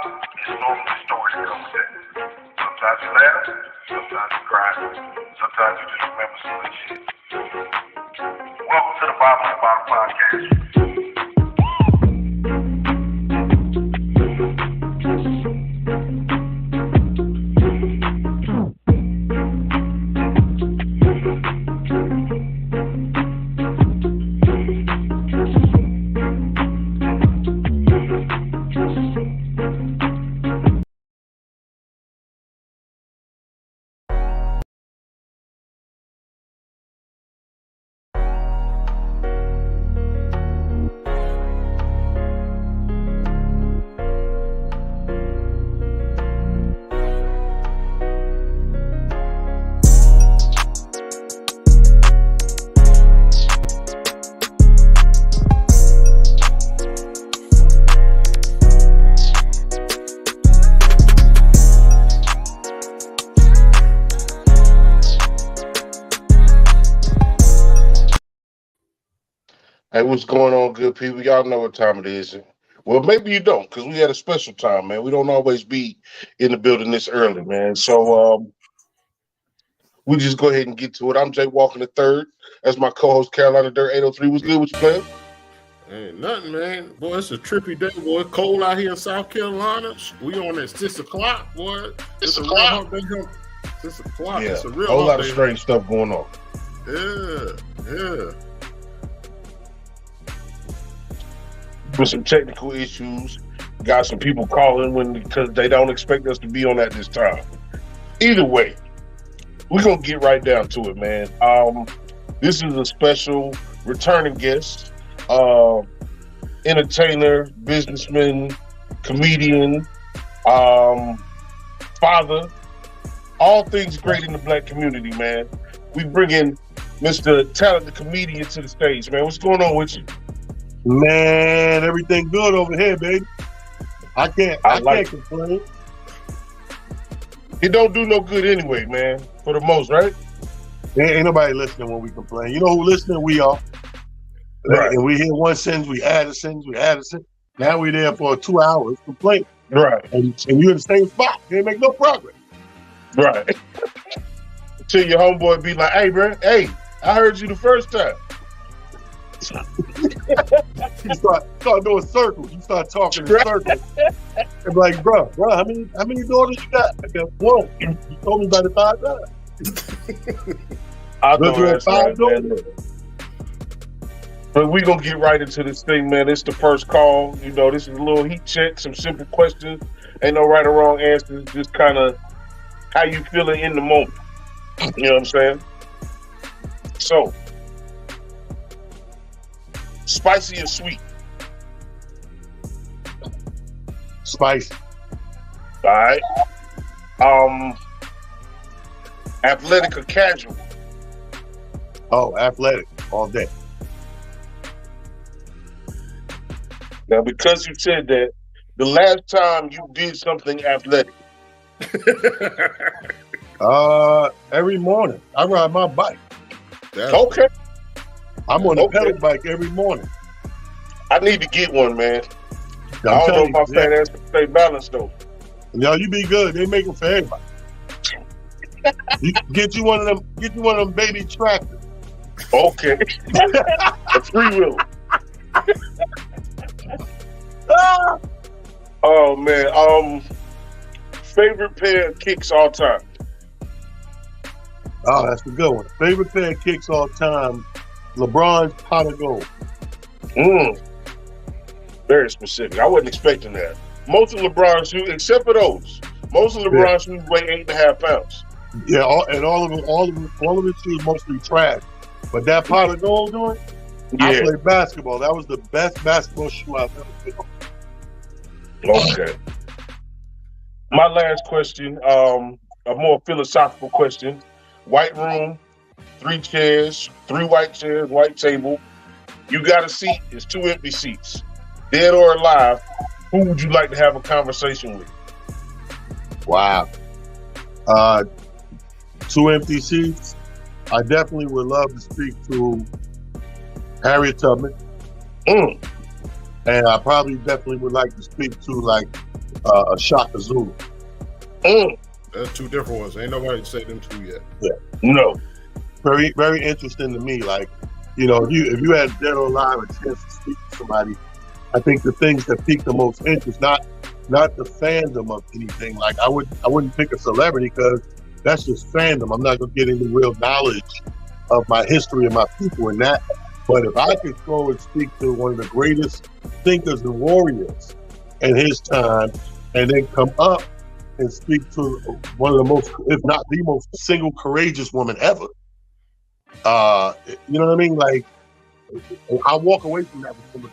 it's normally stories that come with that. Sometimes you laugh, sometimes you cry, sometimes you just remember some good shit. Welcome to the Bottom of the Bottom podcast. Hey, what's going on, good people? Y'all know what time it is. Well, maybe you don't, because we had a special time, man. We don't always be in the building this early, man. So we just go ahead and get to it. I'm Jay Walker the third. That's my co-host, Carolina Dirt 803. What's good with you, man? Ain't nothing, man. Boy, it's a trippy day, boy. Cold out here in South Carolina. We on at 6 o'clock, boy. It's a real Hummmpday. 6 o'clock. Yeah, It's a real whole lot of Hummmpday. strange stuff going on. Yeah. With some technical issues, got some people calling because they don't expect us to be on at this time. Either way, we're gonna get right down to it, man. This is a special returning guest, entertainer, businessman, comedian, father, all things great in the black community, man. We bring in Mr. Talented Comedian to the stage, man. What's going on with you? Man, everything good over here, baby. I can't complain. It don't do no good anyway, man. For the most, right? Ain't nobody listening when we complain. You know who listening? We are. Right. And we hear one sentence, we add a sentence. Now we're there for 2 hours complaining. Right. And you're in the same spot. You ain't make no progress. Right. Till your homeboy be like, hey, bro, hey, I heard you the first time. You start doing circles. You start talking in circles. And like, bro, how many daughters you got? I got one. You told me about it 5 times. I know you had that's 5 right, daughters? man. But we gonna get right into this thing, man. It's the first call. You know, this is a little heat check, some simple questions. Ain't no right or wrong answers. Just kind of how you feeling in the moment. You know what I'm saying? So, spicy or sweet? Spicy. All right. Athletic or casual? Oh, athletic all day. Now, because you said that, the last time you did something athletic. Every morning I ride my bike. Okay. I'm on a pedal bike every morning. I need to get one, man. I I'm don't know telling if my fat ass can stay balanced though. Yo, you be good. They make them for everybody. You get you one of them baby tractors. Okay. A 3-wheeler. Oh man. Favorite pair of kicks all time. Oh, that's a good one. Favorite pair of kicks all time, LeBron's pot of gold. Very specific. I wasn't expecting that. Most of LeBron's shoes, except for those, most of LeBron's shoes weigh 8.5 pounds. Yeah, all of his shoes mostly trash. But that pot of gold joint, Yeah. I played basketball. That was the best basketball shoe I've ever played on. Okay. My last question, a more philosophical question. White room, 3 chairs, 3 white chairs, white table. You got a seat, it's 2 empty seats. Dead or alive, who would you like to have a conversation with? Wow. 2 empty seats. I definitely would love to speak to Harriet Tubman. And I probably definitely would like to speak to like Shaka Zulu. That's two different ones. Ain't nobody said them two yet. Yeah. No. Very, very interesting to me. Like, you know, if you had dead or alive a chance to speak to somebody, I think the things that pique the most interest, not the fandom of anything. Like I wouldn't pick a celebrity because that's just fandom. I'm not gonna get into real knowledge of my history and my people and that. But if I could go and speak to one of the greatest thinkers and warriors in his time, and then come up and speak to one of the most, if not the most single courageous woman ever, you know what I mean? Like, I walk away from that with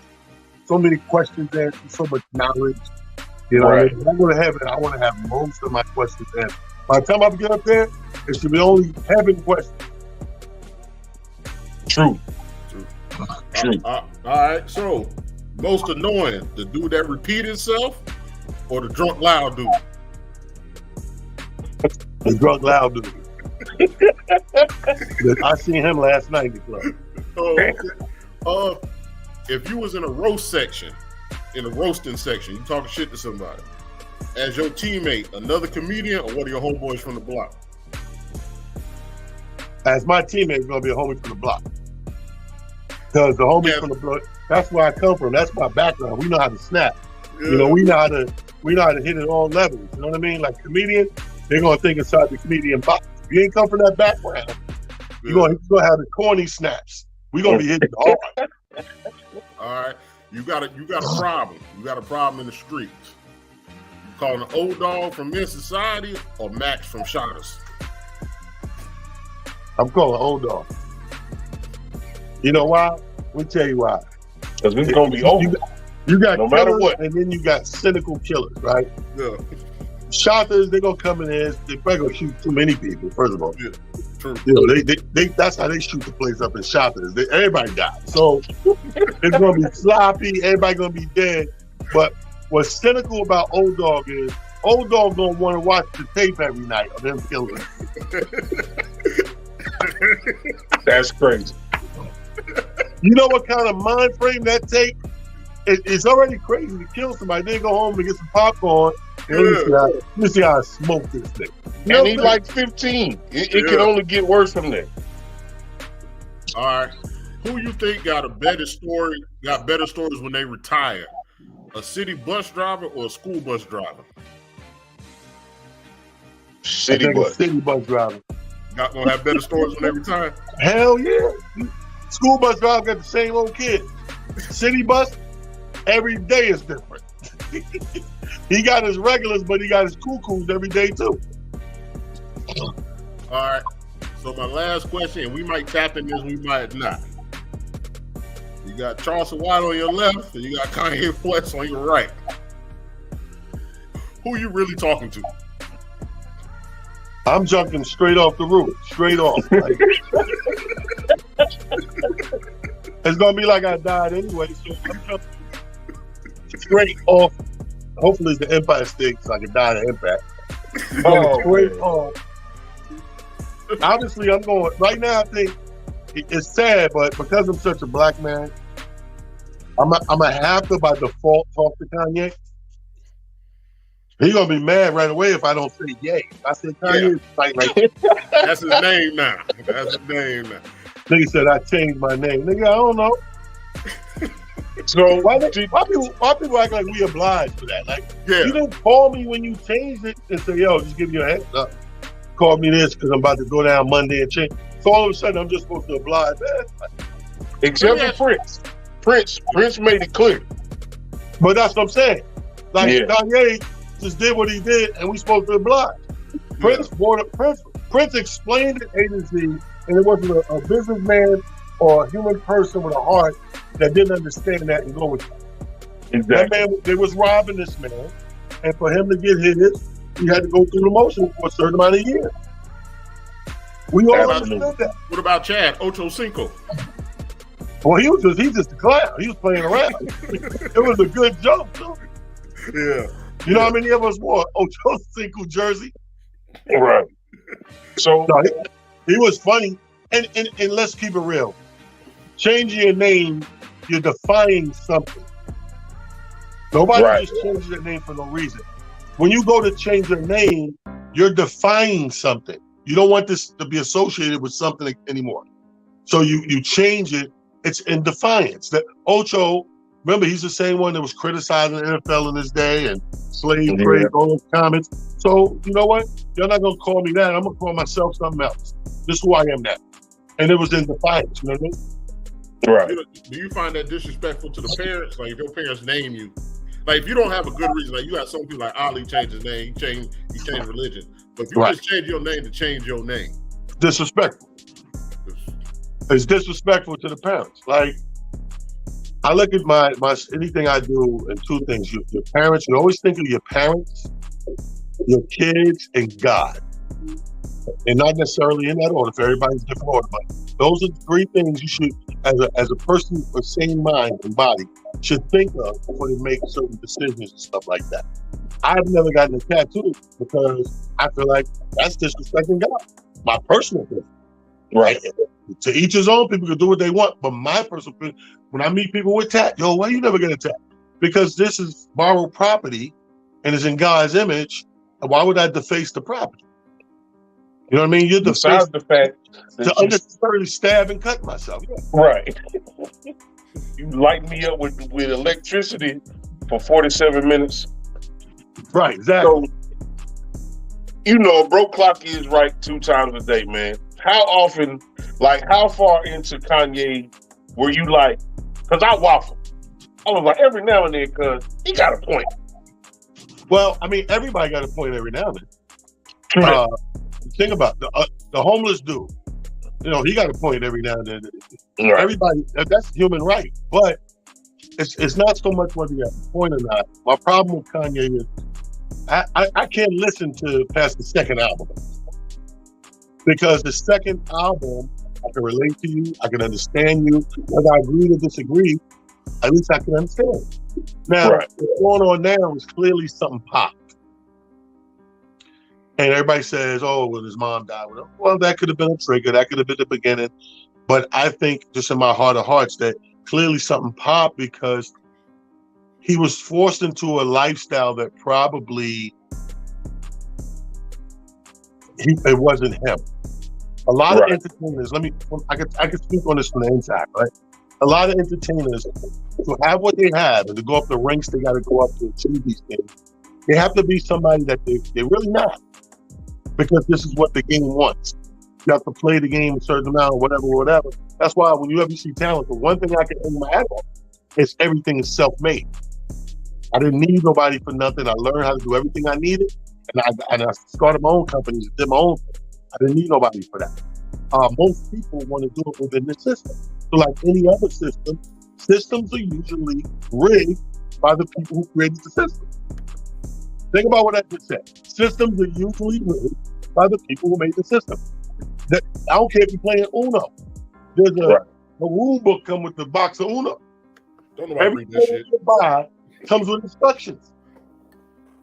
so many questions answered, so much knowledge. You know, Right. if I go to heaven, I want to have most of my questions answered. By the time I get up there, it should be only heaven questions. True. All right, so most annoying, the dude that repeat himself or the drunk loud dude? The drunk loud dude. I seen him last night in the club. Oh, okay. If you was in a roast section, in a roasting section, you talking shit to somebody, as your teammate, another comedian, or one of your homeboys from the block? As my teammate, is gonna be a homie from the block. Because the homies from the block, that's where I come from. That's my background. We know how to snap. Yeah. You know, we know how to hit it all levels. You know what I mean? Like comedian, they're gonna think inside the comedian box. If you ain't come from that background, you're gonna have the corny snaps. We're gonna be hitting hard. All right, you got a problem. You got a problem in the streets. You calling an old dog from Men's Society or Max from Shotters? I'm calling old dog. You know why? Let me tell you why. Because it's going to be over. You got no matter killers, what. and then you got cynical killers, right? Yeah. Shotters, they're gonna come in there. They're probably gonna shoot too many people. First of all, Yeah. True. you know, they that's how they shoot the place up in Shotters. Everybody died, so it's gonna be sloppy. Everybody gonna be dead. But what's cynical about old dog is old dog gonna want to watch the tape every night of them killing. That's crazy. You know what kind of mind frame that take? It's already crazy to kill somebody. Then go home and get some popcorn. And let me see how I smoke this thing. You And he's like 15. It can only get worse from there. All right. Who you think got better stories when they retire? A city bus driver or a school bus driver? City bus. City bus driver. Not gonna have better stories when they retire? Hell yeah. School bus driver got the same old kids. City bus, every day is different. He got his regulars, but he got his cuckoos every day too. All right. So my last question, and we might tap in this, we might not. You got Charleston White on your left, and you got Kanye West on your right. Who you really talking to? I'm jumping straight off the roof, straight off. Like, it's gonna be like I died anyway, so I'm jumping straight off. Hopefully, it's the Empire State, so I can die in Impact. Straight off. Obviously, I'm going right now. I think it's sad, but because I'm such a black man, I'm gonna have to by default talk to Kanye. He's gonna be mad right away if I don't say yay. If I say Kanye, like That's his name now. That's his name now. Nigga said I changed my name. Nigga, I don't know. So Why people act like we obliged for that? Like, Yeah. you didn't call me when you changed it and say, yo, just give you a heads up. Call me this because I'm about to go down Monday and change. So all of a sudden, I'm just supposed to oblige. except for Prince. Prince made it clear. But that's what I'm saying. Like, Yeah. Kanye just did what he did, and we supposed to oblige. Prince explained it A to Z, and it wasn't a businessman or a human person with a heart that didn't understand that and go with it. Exactly. That man, they was robbing this man, and for him to get his, he had to go through the motion for a certain amount of years. We all Absolutely. understood that. What about Chad? Ocho Cinco. Well, he's just a clown. He was playing around. It was a good joke, too. Yeah. You know how many of us wore Ocho Cinco jersey? Right. So No, he was funny. And let's keep it real. Changing your name, you're defying something. Nobody Right. just changes their name for no reason. when you go to change your name, you're defining something. You don't want this to be associated with something anymore. So you change it. It's in defiance. That Ocho, remember, he's the same one that was criticizing the NFL in his day and slave trade, all those comments. So you know what? You're not gonna call me that. I'm gonna call myself something else. This is who I am now. And it was in defiance. You know what I mean? Right. Do you find that disrespectful to the parents? Like if your parents name you, like if you don't have a good reason, like you got some people like Ali changed his name, he changed religion. But if you just change your name to change your name. Disrespectful. It's disrespectful to the parents. Like I look at my anything I do in two things. Your parents, you always think of your parents, your kids, and God. And not necessarily in that order, for everybody's different order, but those are the three things you should, as a person with sane mind and body, should think of before they make certain decisions and stuff like that. I've never gotten a tattoo because I feel like that's disrespecting God. My personal opinion. Right. To each his own, people can do what they want. But my personal opinion, when I meet people with tat, yo, why you never get a tat? Because this is borrowed property and is in God's image. Why would I deface the property? You know what I mean? You're besides the fact to unnecessarily stab and cut myself. Yeah. Right. You light me up with electricity for 47 minutes. Right, exactly. So, you know, broke clock is right 2 times a day, man. How often, like, how far into Kanye were you like, because I waffle. I was like, every now and then, because he got a point. Well, I mean, everybody got a point every now and then. True. Think about the homeless dude. You know, he got a point every now and then. Right. Everybody, that's human right. But it's not so much whether you have a point or not. My problem with Kanye is I can't listen to past the second album. Because the second album, I can relate to you, I can understand you. Whether I agree or disagree, at least I can understand. Now, what's going on now is clearly something popped. And everybody says, oh, well, his mom died. Well, that could have been a trigger. That could have been the beginning. But I think just in my heart of hearts that clearly something popped because he was forced into a lifestyle that probably it wasn't him. A lot of entertainers, I can speak on this from the inside, right? A lot of entertainers, to have what they have and to go up the ranks they got to go up to achieve these things, they have to be somebody that they're really not. Because this is what the game wants. You have to play the game a certain amount or whatever. That's why when you ever see talent, the one thing I can hang my hat on is everything is self-made. I didn't need nobody for nothing. I learned how to do everything I needed. And I started my own companies, did my own thing. I didn't need nobody for that. Most people want to do it within the system. So like any other system, systems are usually rigged by the people who created the system. Think about what I just said. Systems are usually rigged by the people who made the system. I don't care if you're playing Uno. There's a rule book come with the box of Uno. Don't know about that shit. You buy comes with instructions.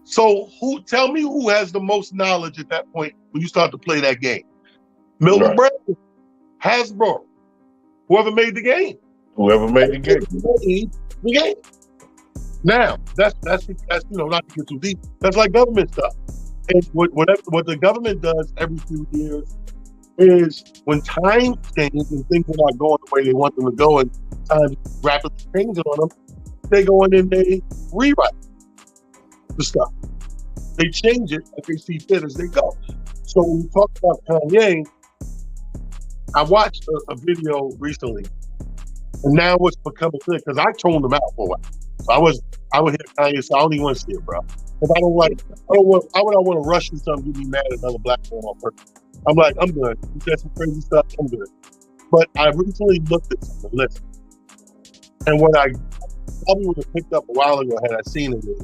So tell me who has the most knowledge at that point when you start to play that game? Milton Bradley, Hasbro, whoever made the game. Whoever made the game. Made the game. Now, that's not to get too deep. That's like government stuff. And what the government does every few years is when times change and things are not going the way they want them to go and times rapidly changing on them, they go in and they rewrite the stuff. They change it as they see fit as they go. So when you talk about Kanye, I watched a video recently, and now it's becoming clear because I toned them out for a while. So I would hear Kanye say, I don't even want to see it, bro. Because why would I want to rush into something to be mad at another black man on purpose? I'm like, I'm good. You said some crazy stuff, I'm good. But I recently looked at something, listen. And what I probably would have picked up a while ago had I seen it is,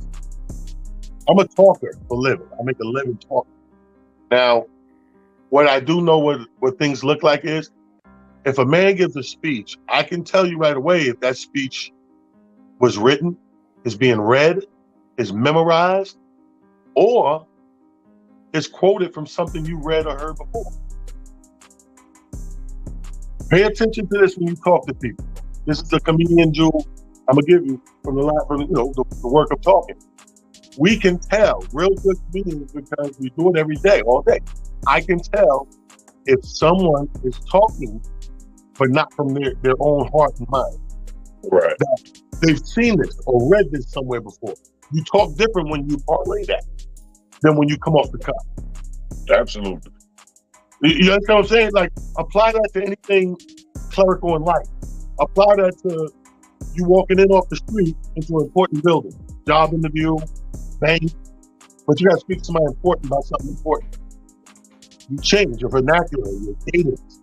I'm a talker for a living. I make a living talking. Now, what I do know what things look like is, if a man gives a speech, I can tell you right away if that speech was written, is being read, is memorized, or is quoted from something you read or heard before. Pay attention to this when you talk to people. This is a comedian jewel I'm gonna give you from the work of talking. we can tell real good comedians because we do it every day, all day. I can tell if someone is talking, but not from their own heart and mind. Right. That they've seen this or read this somewhere before. You talk different when you parlay that than when you come off the cuff. Absolutely. You understand what I'm saying? Like, apply that to anything clerical in life. Apply that to you walking in off the street into an important building, job interview, bank, but you got to speak to somebody important about something important. You change your vernacular, your cadence,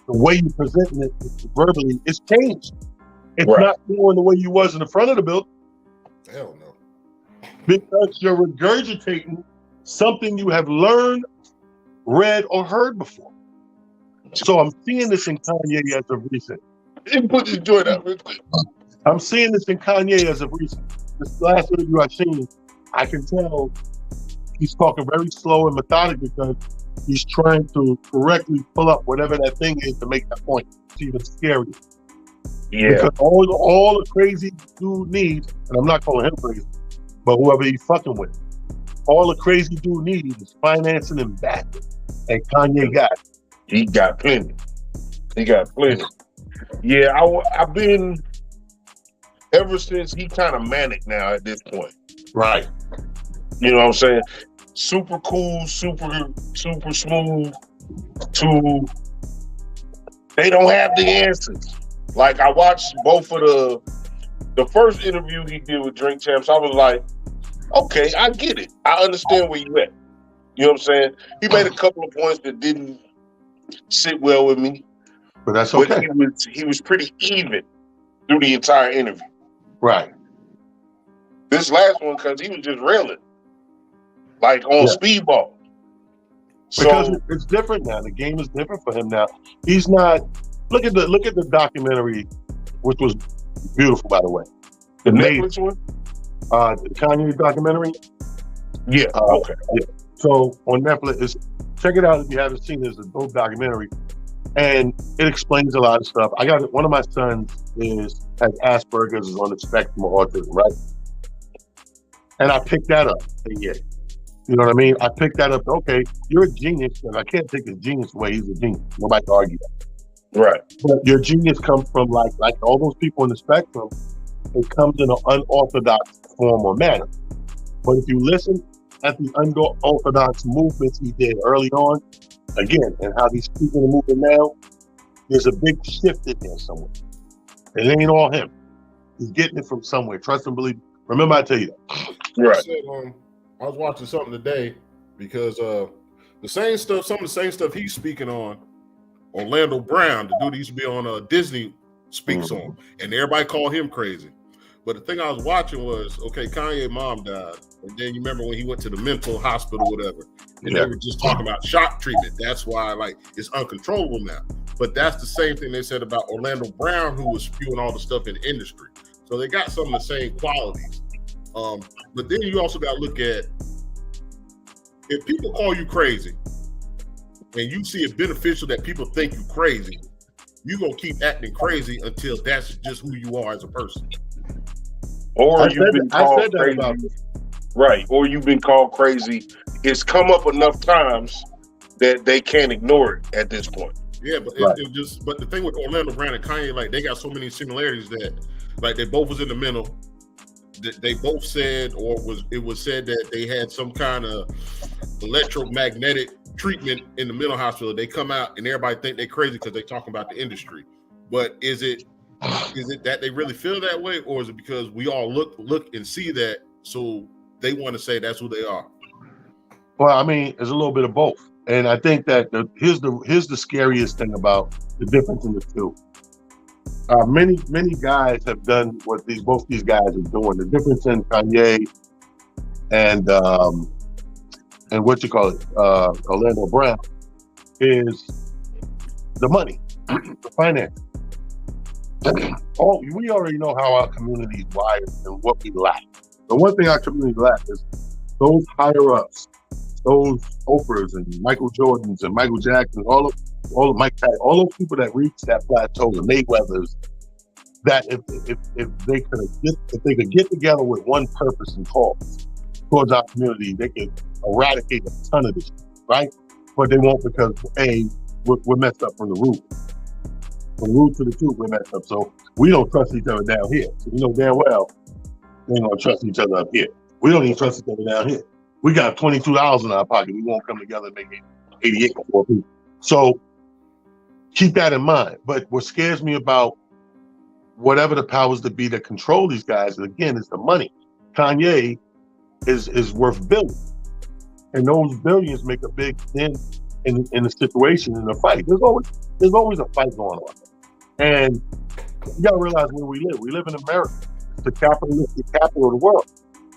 the way you present it verbally is changed. It's Right. not doing the way you was in the front of the building Hell no. because you're regurgitating something you have learned, read, or heard before. So I'm seeing this in Kanye as of recent. You put this joint out real quick. I'm seeing this in Kanye as of recent. This last interview I've seen, I can tell he's talking very slow and methodic because he's trying to correctly pull up whatever that thing is to make that point. It's even scary. Yeah. Because all the crazy dude needs, and I'm not calling him crazy, but whoever he's fucking with, all the crazy dude needs is financing and backing. And Kanye got it. He got plenty. He got plenty. Yeah, I've been ever since he kind of manic now at this point. Right. You know what I'm saying? Super cool, super smooth to they don't have the answers. Like I watched both of the first interview he did with Drink Champs, I was like, okay, I get it. I understand where you at. You know what I'm saying? He made a couple of points that didn't sit well with me. But that's okay. But he was pretty even through the entire interview. Right. This last one, because he was just railing. Like on speedball. Because So it's different now. The game is different for him now. He's not. Look at the documentary, which was beautiful, by the way. the Netflix one? The Kanye documentary. Yeah. Okay. Yeah. So on Netflix, check it out if you haven't seen it. It's a dope documentary, and it explains a lot of stuff. I got one of my sons has Asperger's, is on the spectrum of autism, right? And I picked that up. Yeah. You know what I mean? I picked that up. Okay, you're a genius, and I can't take his genius away. He's a genius. Nobody can argue that. Right. But your genius comes from like all those people in the spectrum. It comes in an unorthodox form or manner. But if you listen at the unorthodox movements he did early on, again, and how he's speaking and moving now, there's a big shift in there somewhere. It ain't all him. He's getting it from somewhere. Trust and believe. Remember, I tell you that. Right. I was watching something today because some of the same stuff he's speaking on, Orlando Brown, the dude that used to be on Disney, speaks on, and everybody called him crazy. But the thing I was watching was, okay, Kanye's mom died, and then you remember when he went to the mental hospital, whatever, and they were just talking about shock treatment. That's why, like, it's uncontrollable now. But that's the same thing they said about Orlando Brown, who was spewing all the stuff in the industry. So they got some of the same qualities. But then you also got to look at, if people call you crazy and you see it beneficial that people think you crazy, you're going to keep acting crazy until that's just who you are as a person. Or you've been called crazy. Right. Or you've been called crazy. It's come up enough times that they can't ignore it at this point. Yeah, but but the thing with Orlando Brown and Kanye, like, they got so many similarities that, like, they both was in the mental. They both said, it was said that they had some kind of electromagnetic treatment in the mental hospital. They come out and everybody think they're crazy because they talking about the industry. But is it that they really feel that way, or is it because we all look and see that, so they want to say that's who they are? Well, I mean, it's a little bit of both, and I think that here's the scariest thing about the difference in the two. Many guys have done what both these guys are doing. The difference in Kanye and what you call it, Orlando Brown, is the money, the finance. We already know how our community is wired and what we lack. The one thing our community lacks is those higher ups, those Oprahs and Michael Jordans and Michael Jacksons, all of Mike Tyson, all those people that reach that plateau, the Mayweathers, that if they could get together with one purpose and cause, towards our community, they can eradicate a ton of this, right? But they won't because we're messed up from the root. From the root to the tube, we're messed up. So we don't trust each other down here. So we know damn well we ain't gonna trust each other up here. We don't even trust each other down here. We got $22 in our pocket. We won't come together and make it 88 for 4 people. So keep that in mind. But what scares me about whatever the powers that be that control these guys, again, is the money. Kanye is worth billions. And those billions make a big dent in the situation, in the fight. There's always a fight going on. And you gotta realize where we live. We live in America. It's the capitalistic capital of the world.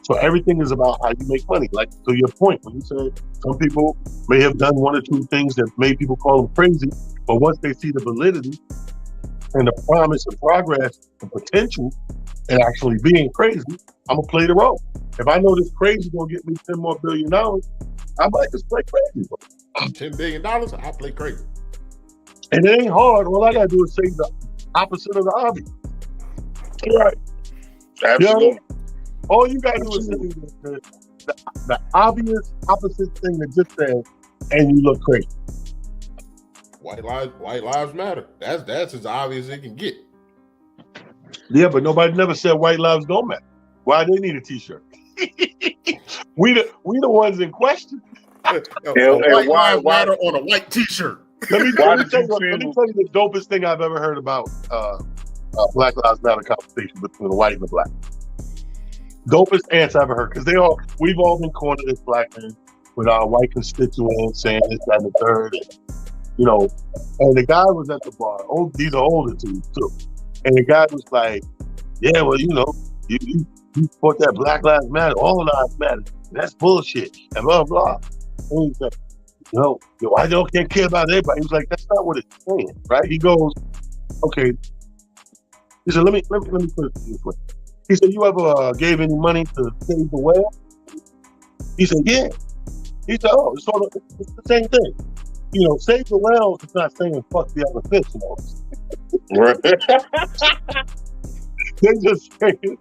So everything is about how you make money. Like, to your point, when you said some people may have done 1 or 2 things that made people call them crazy, but once they see the validity and the promise of progress, the potential, and actually being crazy, I'm gonna play the role. If I know this crazy gonna get me $10 more billion, I might just play crazy. $10 billion, I play crazy. And it ain't hard. All I gotta do is say the opposite of the obvious. Right. Absolutely. You know, all you gotta do is say the obvious opposite thing that just said, and you look crazy. White lives matter. That's as obvious as it can get. Yeah, but nobody never said white lives don't matter. Why they need a t-shirt? we the ones in question. White lives matter on a white t-shirt. Let me tell you the dopest thing I've ever heard about Black Lives Matter conversation between the white and the black. Dopest answer I've ever heard, because we've all been cornered as black men with our white constituents saying this, that, and the third. And the guy was at the bar. These are older too. And the guy was like, "Yeah, well, you support that Black Lives Matter, all lives matter. That's bullshit." And blah blah. And he said, I can't care about everybody. He was like, "That's not what it's saying, right?" He goes, "Okay." He said, "Let me put it this way." He said, "You ever gave any money to save the whale?" He said, "Yeah." He said, "Oh, it's the same thing. Save the whales is not saying fuck the other fish, Right. They're just saying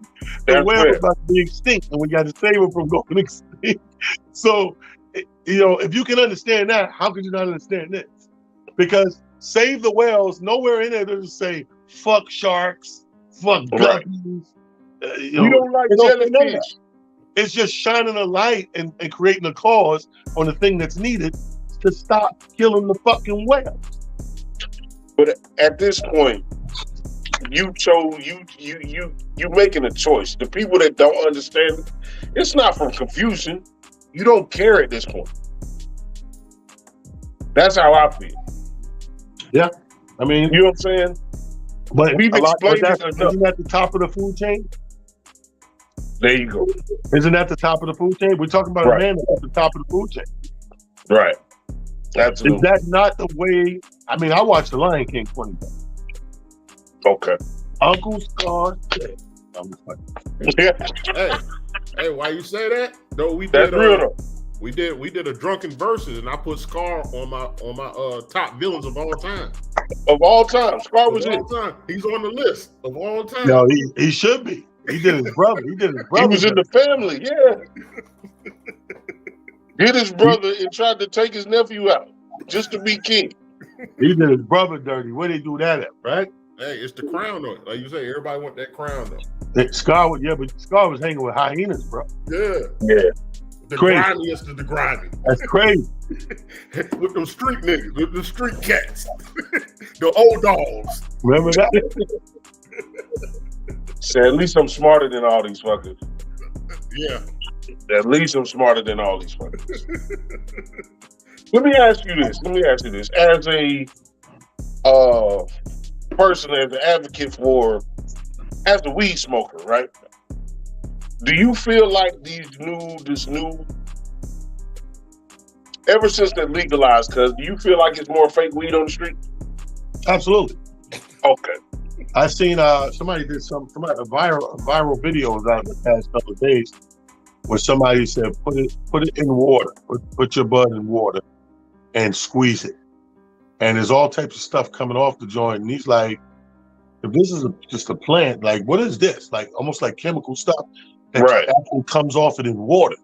the whale is about to be extinct and we got to save them from going extinct." So, if you can understand that, how could you not understand this? Because save the whales, nowhere in there does it say fuck sharks, fuck guppies. We don't like jellyfish. It's just shining a light and creating a cause on the thing that's needed to stop killing the fucking whales. But at this point, you making a choice. The people that don't understand it, it's not from confusion. You don't care at this point. That's how I feel. Yeah, I mean, you know what I'm saying. But we've explained it enough. Isn't that the top of the food chain? There you go. Isn't that the top of the food chain? We're talking about a man that's at the top of the food chain. Right. Absolutely. Is that not the way? I mean, I watched The Lion King 20 times. Okay. Uncle Scar said, I'm just like, hey, why you say that? No, that's real though. We did a drunken verses, and I put Scar on my top villains of all time. Of all time, Scar was in. He's on the list of all time. No, he should be. He did his brother. He was in the family. Yeah. Hit his brother and tried to take his nephew out just to be king. He did his brother dirty. Where they do that at, right? Hey, it's the crown though. Like you say, everybody want that crown though. Scar was hanging with hyenas, bro. Yeah. The crazy. grimiest of the grimy. That's crazy. With them street niggas, with the street cats, the old dogs. Remember that? So at least I'm smarter than all these fuckers. Yeah. At least I'm smarter than all these fuckers. Let me ask you this. As a person, as an advocate as a weed smoker, right? Do you feel like ever since they legalized, do you feel like it's more fake weed on the street? Absolutely. Okay. I've seen somebody did a viral videos out the past couple of days where somebody said put it in water, put your bud in water and squeeze it. And there's all types of stuff coming off the joint. And he's like, if this is just a plant, like what is this? Like almost like chemical stuff that actually comes off it in water.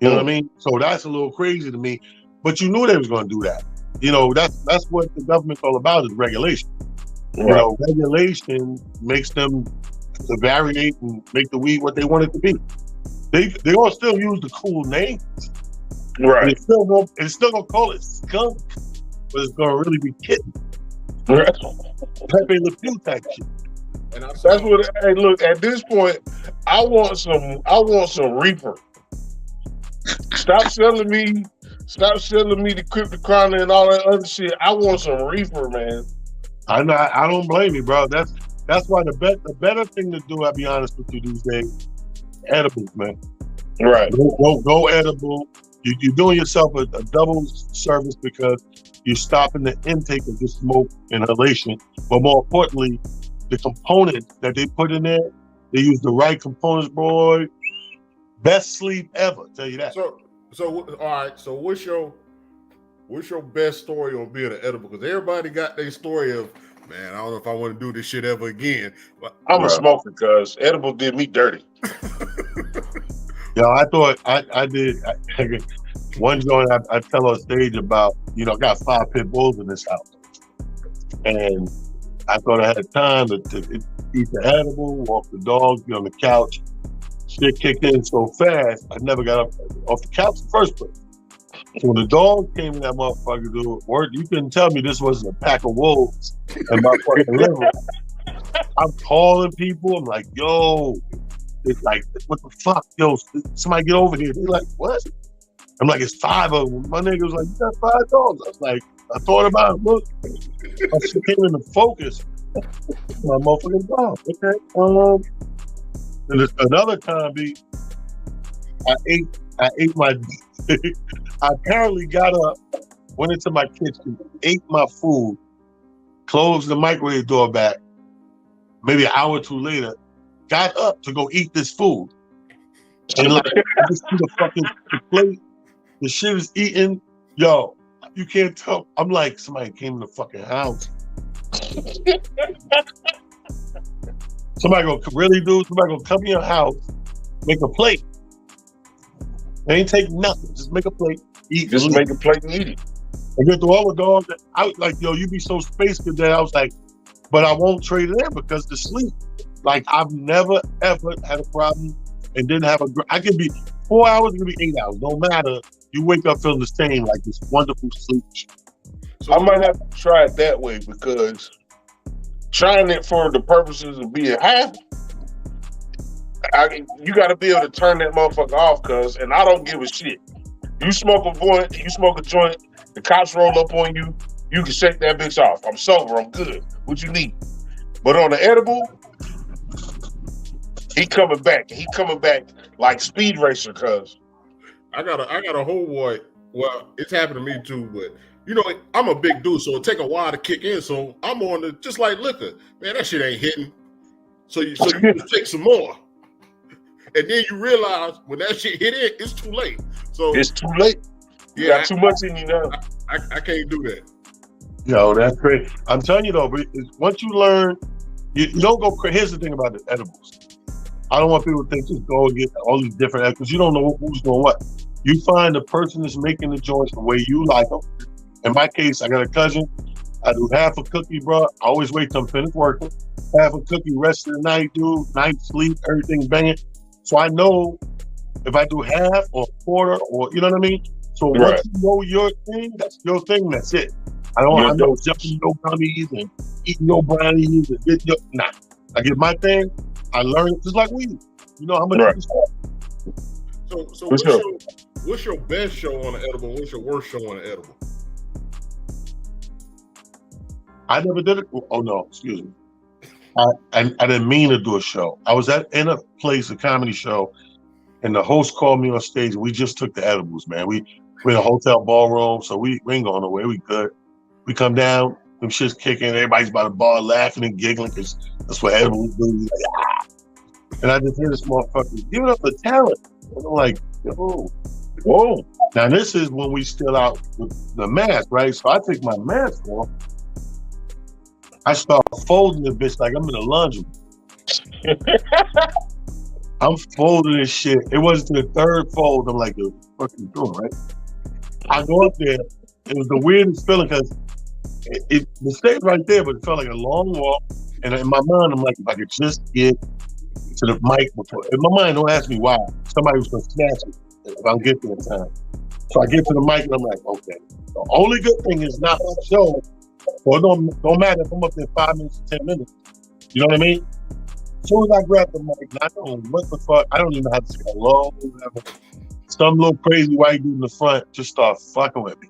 You know what I mean? So that's a little crazy to me. But you knew they was going to do that. You know, that's what the government's all about is regulation. Right. You know, regulation makes them to variate and make the weed what they want it to be. They all still use the cool names. Right. And it's still gonna call it skunk, but it's gonna really be kitten. Right. Pepe Le Pew type shit. And That's what. Hey, look. At this point, I want some reefer. Stop selling me the cryptocurrency and all that other shit. I want some reefer, man. I don't blame you, bro. That's why the better thing to do, I'll be honest with you these days, edibles, man. Right. Go edible. You're doing yourself a double service because you're stopping the intake of the smoke inhalation. But more importantly, the components that they put in there, they use the right components, boy. Best sleep ever, tell you that. So all right. So what's your best story on being an edible? Because everybody got their story of, man, I don't know if I want to do this shit ever again. But I'm a smoker because edible did me dirty. Yo, I thought I did. One joint I tell on stage about, I got 5 pit bulls in this house. And I thought I had time to eat the edible, walk the dog, be on the couch. Shit kicked in so fast, I never got up off the couch in the first place. So when the dog came in that motherfucker to work, you couldn't tell me this wasn't a pack of wolves in my fucking living room. I'm calling people. I'm like, yo, it's like, what the fuck? Yo, somebody get over here. They're like, what? I'm like, it's 5 of them. My nigga was like, you got 5 dogs. I was like, I thought about it. Look, I came into focus. My motherfucking dog. Okay. And another time, I ate my. I apparently got up, went into my kitchen, ate my food, closed the microwave door back. Maybe an hour or two later, got up to go eat this food. And like, I just see the plate, the shit is eaten. Yo, you can't tell. I'm like, somebody came in the fucking house. Somebody gonna come in your house, make a plate. They ain't take nothing. Just make a plate, eat. Just make a plate and eat it. And get through all the dogs. I was like, yo, you be so space cadet. I was like, but I won't trade it in because the sleep. Like, I've never, ever had a problem and didn't have I can be 4 hours, it can be 8 hours. No matter. You wake up feeling the same, like this wonderful sleep. So I might have to try it that way because trying it for the purposes of being high, you got to be able to turn that motherfucker off, and I don't give a shit. You smoke a joint, the cops roll up on you, you can shake that bitch off. I'm sober, I'm good. What you need? But on the edible, he coming back like Speed Racer, cuz. I got a whole boy. Well, it's happened to me too, but I'm a big dude, so it take a while to kick in. So I'm on the just like liquor, man. That shit ain't hitting. So you just take some more, and then you realize when that shit hit in, it's too late. So it's too late. You got too much in you now. I can't do that. Yo, that's great. I'm telling you though, once you learn, you don't go crazy. Here's the thing about the edibles. I don't want people to think just go and get all these different edibles because you don't know who's doing what. You find the person that's making the joints the way you like them. In my case, I got a cousin. I do half a cookie, bro. I always wait till I'm finished working. Half a cookie, rest of the night, night sleep, everything banging. So I know if I do half or a quarter or, you know what I mean? So once you know your thing, that's your thing, that's it. I'm not jumping no gummies and eating no brownies and getting nah. I get my thing, I learn it just like weed. You know how much it's for. So what's your best show on the edible? What's your worst show on the edible? I never did it. Oh no, excuse me. I didn't mean to do a show. I was in a place, a comedy show, and the host called me on stage. We just took the edibles, man. We in a hotel ballroom, so we ain't going nowhere. We good. We come down, them shit's kicking. Everybody's by the bar laughing and giggling because that's what edibles do. Like, ah. And I just hear this motherfucker giving up the talent. And I'm like, yo, whoa. Now this is when we still out with the mask, right? So I take my mask off. I start folding the bitch like I'm in a laundry. I'm folding this shit. It wasn't the third fold. I'm like, what the fuck you doing, right? I go up there. It was the weirdest feeling because the stage right there, but it felt like a long walk. And in my mind, I'm like, if I could just get to the mic before. In my mind, don't ask me why. Somebody was going to snatch it if I don't get there in time. So I get to the mic and I'm like, okay. The only good thing is not my show. So it don't matter if I'm up there 5 minutes or 10 minutes. You know what I mean? As soon as I grab the mic, I don't know what the fuck. I don't even know how to say hello. Whatever. Some little crazy white dude in the front just start fucking with me.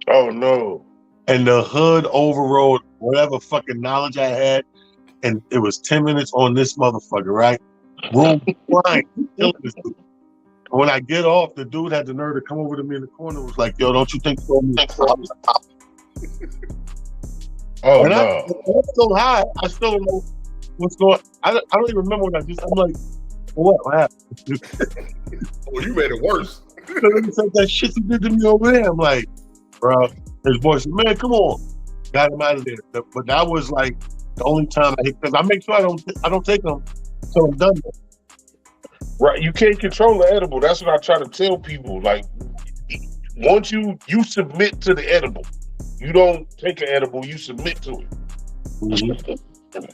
Oh no. And the hood overrode whatever fucking knowledge I had. And it was 10 minutes on this motherfucker, right? Room flying, killing this dude. And when I get off, the dude had the nerve to come over to me in the corner and was like, yo, don't you think so? Oh and no. I'm so high, I still don't know what's going on. I don't even remember what I just, I'm like, what happened? Well, you made it worse. So he said that shit you did to me over there. I'm like, bro, his boy said, man, come on. Got him out of there. But that was like the only time I hit, because I make sure I don't take them until I'm done. Right, you can't control the edible. That's what I try to tell people. Like, once you submit to the edible, you don't take an edible, you submit to it. Mm-hmm.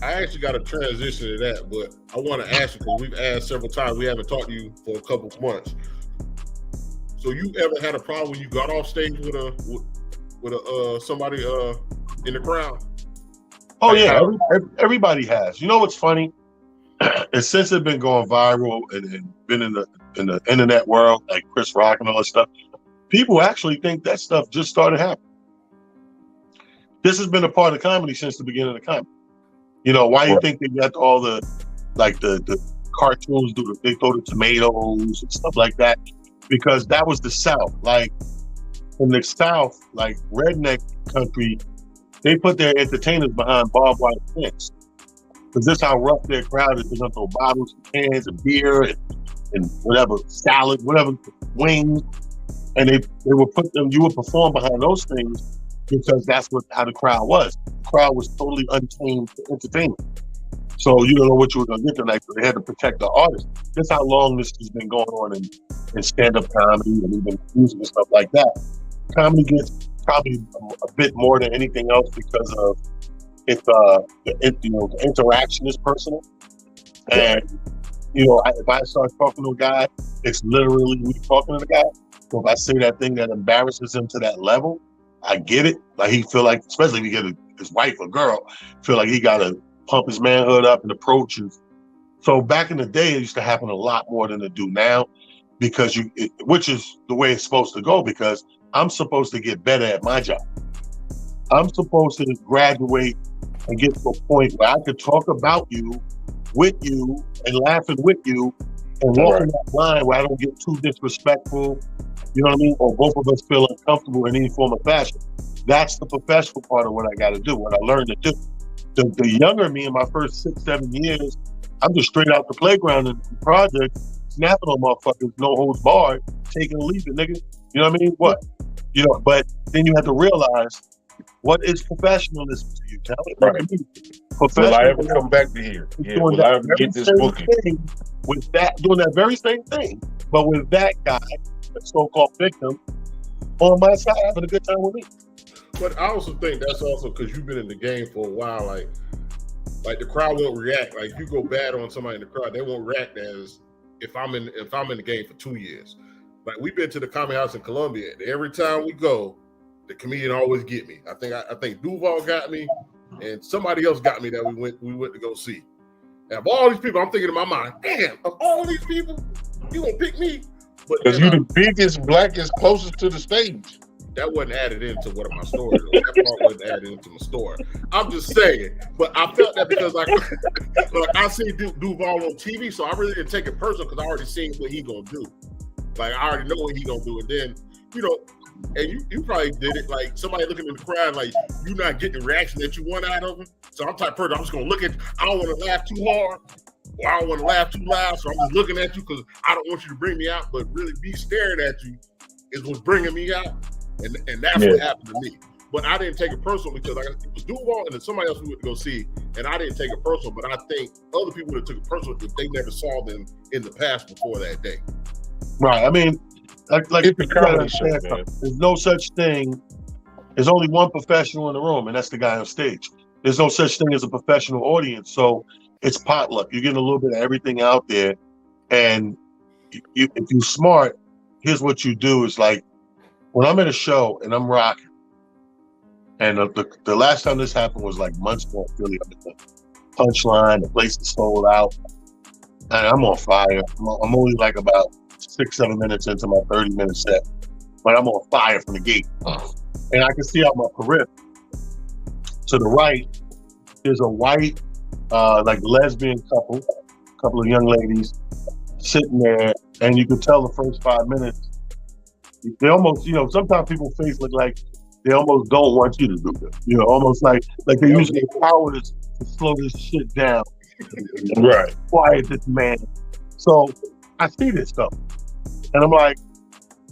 I actually got to transition to that, but I want to ask you, because we've asked several times, we haven't talked to you for a couple of months. So you ever had a problem when you got off stage with somebody in the crowd? Oh yeah, everybody has. You know what's funny? And since it's been going viral and been in the internet world, like Chris Rock and all that stuff, people actually think that stuff just started happening. This has been a part of comedy since the beginning of comedy. You know, why you think they got all the cartoons they throw the tomatoes and stuff like that? Because that was the South. Like in the South, like redneck country, they put their entertainers behind barbed wire fence. Because this is how rough their crowd is. They're gonna throw bottles and cans of beer and whatever, salad, whatever, wings. And they would put them, you would perform behind those things because that's how the crowd was. The crowd was totally untamed for entertainment. So you don't know what you were gonna get tonight, so they had to protect the artist. That's how long this has been going on in stand-up comedy and even music and stuff like that. Comedy gets probably a bit more than anything else because of the interaction is personal. And if I start talking to a guy, it's literally me talking to the guy. So if I say that thing that embarrasses him to that level, I get it. Like he feel like, especially if he get his wife or girl, feel like he gotta pump his manhood up and approach. So back in the day, it used to happen a lot more than it do now, because which is the way it's supposed to go, because I'm supposed to get better at my job. I'm supposed to graduate and get to a point where I could talk about you, with you, and laughing with you, and walking that line where I don't get too disrespectful, you know what I mean? Or both of us feel uncomfortable in any form of fashion. That's the professional part of what I got to do, what I learned to do. The younger me in my first 6-7 years, I'm just straight out the playground in the project, snapping on motherfuckers, no holds barred, taking a leave, nigga. You know what I mean? What? But then you have to realize, what is professionalism to you, Calvin? Right. Will I ever come back to here? Yeah, will I ever get this booking? With that, doing that very same thing, but with that guy, the so-called victim, on my side, having a good time with me. But I also think that's also because you've been in the game for a while. Like the crowd won't react. Like you go bad on somebody in the crowd, they won't react as if I'm in the game for 2 years. Like we've been to the Comedy House in Columbia. Every time we go, the comedian always get me. I think Duval got me, and somebody else got me that we went to go see. And of all these people, I'm thinking in my mind, damn, of all these people, you gonna pick me? Because you the biggest, blackest, closest to the stage. That wasn't added into one of my stories. That part wasn't added into my story. I'm just saying. But I felt that because I seen Duval on TV, so I really didn't take it personal because I already seen what he gonna do. Like I already know what he gonna do. And then, and you probably did it, like somebody looking in the crowd, like you not getting the reaction that you want out of him. So I'm the type of person, I'm just gonna look at you. I don't want to laugh too hard, or I don't want to laugh too loud. So I'm just looking at you because I don't want you to bring me out, but really be staring at you is what's bringing me out. And that's what happened to me. But I didn't take it personal because it was Duval and then somebody else we went to go see, and I didn't take it personal. But I think other people would have took it personal if they never saw them in the past before that day. Right. I mean, like It's a comedy show, man. there's no such thing. There's only one professional in the room, and that's the guy on stage. There's no such thing as a professional audience, so it's potluck. You're getting a little bit of everything out there, and if you're smart, here's what you do: is like when I'm at a show and I'm rocking. And the last time this happened was like months ago in Philly. I'm at the Punchline, the place is sold out, and I'm on fire. I'm only like about 6-7 minutes into my 30-minute set, but I'm on fire from the gate. And I can see out my periphery. To the right, there's a white, like lesbian couple of young ladies sitting there, and you can tell the first 5 minutes, they almost, sometimes people's face look like they almost don't want you to do this. Almost like they use their powers to slow this shit down. Right. Quiet this man. So I see this stuff. And I'm like,